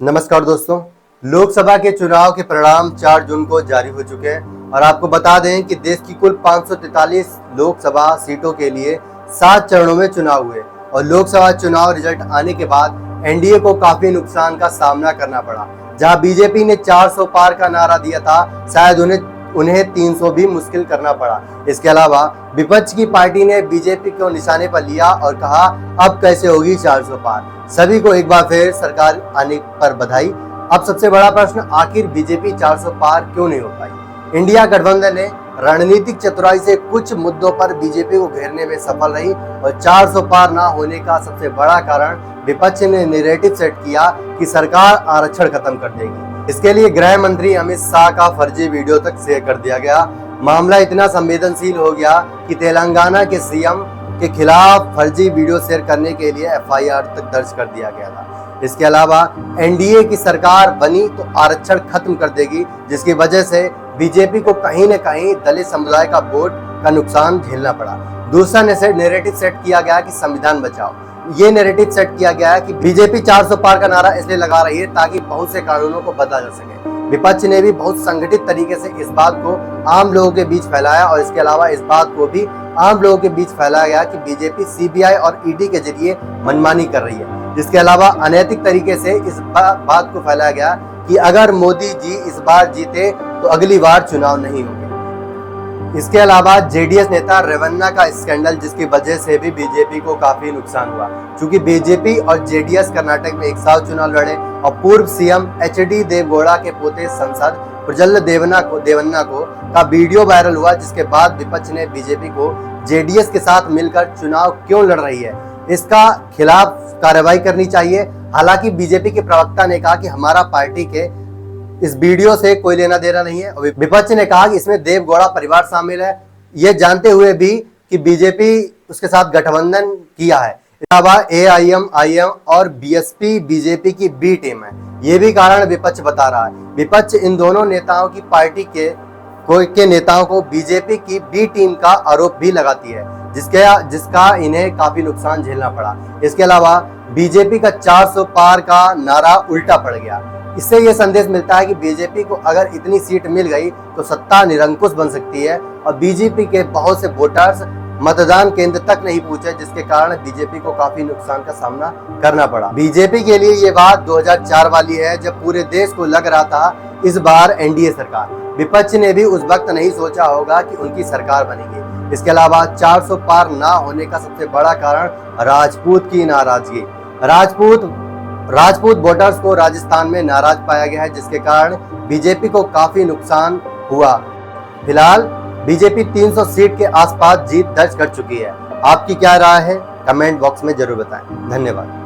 नमस्कार दोस्तों, लोकसभा के चुनाव के परिणाम 4 जून को जारी हो चुके हैं और आपको बता दें कि देश की कुल 543 लोकसभा सीटों के लिए 7 चरणों में चुनाव हुए और लोकसभा चुनाव रिजल्ट आने के बाद एनडीए को काफी नुकसान का सामना करना पड़ा। जहां बीजेपी ने 400 पार का नारा दिया था, शायद उन्हें 300 भी मुश्किल करना पड़ा। इसके अलावा विपक्ष की पार्टी ने बीजेपी को निशाने पर लिया और कहा अब कैसे होगी 400 पार। सभी को एक बार फिर सरकार आने पर बधाई। अब सबसे बड़ा प्रश्न, आखिर बीजेपी 400 पार क्यों नहीं हो पाई? इंडिया गठबंधन ने रणनीतिक चतुराई से कुछ मुद्दों पर बीजेपी को घेरने में सफल रही और 400 पार ना होने का सबसे बड़ा कारण विपक्ष ने नैरेटिव सेट किया कि सरकार आरक्षण खत्म कर देगी। इसके लिए गृह मंत्री अमित शाह का फर्जी वीडियो तक शेयर कर दिया गया। मामला इतना संवेदनशील हो गया कि तेलंगाना के सीएम के खिलाफ फर्जी वीडियो शेयर करने के लिए एफआईआर तक दर्ज कर दिया गया था। इसके अलावा एनडीए की सरकार बनी तो आरक्षण खत्म कर देगी, जिसकी वजह से बीजेपी को कहीं न कहीं दलित समुदाय का वोट का नुकसान झेलना पड़ा। दूसरा नैरेटिव सेट किया गया कि संविधान बचाओ। ये नैरेटिव सेट किया गया है कि बीजेपी 400 पार का नारा इसलिए लगा रही है ताकि बहुत से कानूनों को बदला जा सके। विपक्ष ने भी बहुत संगठित तरीके से इस बात को आम लोगों के बीच फैलाया और इसके अलावा इस बात को भी आम लोगों के बीच फैलाया गया कि बीजेपी सीबीआई और ईडी के जरिए मनमानी कर रही है। इसके अलावा अनैतिक तरीके से इस बात को फैलाया गया कि अगर मोदी जी इस बार जीते तो अगली बार चुनाव नहीं होंगे। इसके अलावा जेडीएस नेता रेवन्ना का स्कैंडल, जिसकी वजह से भी बीजेपी को काफी नुकसान हुआ, क्योंकि बीजेपी और जेडीएस कर्नाटक में एक साथ चुनाव लड़े और पूर्व सीएम एचडी देवगौड़ा के पोते सांसद प्रज्वल देवन्ना को का वीडियो वायरल हुआ, जिसके बाद विपक्ष ने बीजेपी को जेडीएस के साथ मिलकर चुनाव क्यों लड़ रही है इसका खिलाफ कार्रवाई करनी चाहिए। हालांकि बीजेपी के प्रवक्ता ने कहा कि हमारा पार्टी के इस वीडियो से कोई लेना देना नहीं है। विपक्ष ने कहा कि इसमें देवगौड़ा परिवार शामिल है, ये जानते हुए भी कि बीजेपी उसके साथ गठबंधन किया है। इसके अलावा एआईएमआईएम और बीएसपी बीजेपी की बी टीम है, ये भी कारण विपक्ष बता रहा है। विपक्ष इन दोनों नेताओं की पार्टी के नेताओं को बीजेपी की बी टीम का आरोप भी लगाती है, जिसका इन्हें काफी नुकसान झेलना पड़ा। इसके अलावा बीजेपी का 400 पार का नारा उल्टा पड़ गया। इससे यह संदेश मिलता है कि बीजेपी को अगर इतनी सीट मिल गई तो सत्ता निरंकुश बन सकती है और बीजेपी के बहुत से वोटर्स मतदान केंद्र तक नहीं पहुंचे, जिसके कारण बीजेपी को काफी नुकसान का सामना करना पड़ा। बीजेपी के लिए ये बात 2004 वाली है, जब पूरे देश को लग रहा था इस बार एनडीए सरकार। विपक्ष ने भी उस वक्त नहीं सोचा होगा कि उनकी सरकार बनेगी। इसके अलावा 400 पार ना होने का सबसे बड़ा कारण राजपूत की नाराजगी। राजपूत वोटर्स को राजस्थान में नाराज पाया गया है, जिसके कारण बीजेपी को काफी नुकसान हुआ। फिलहाल बीजेपी 300 सीट के आसपास जीत दर्ज कर चुकी है। आपकी क्या राय है? कमेंट बॉक्स में जरूर बताएं। धन्यवाद।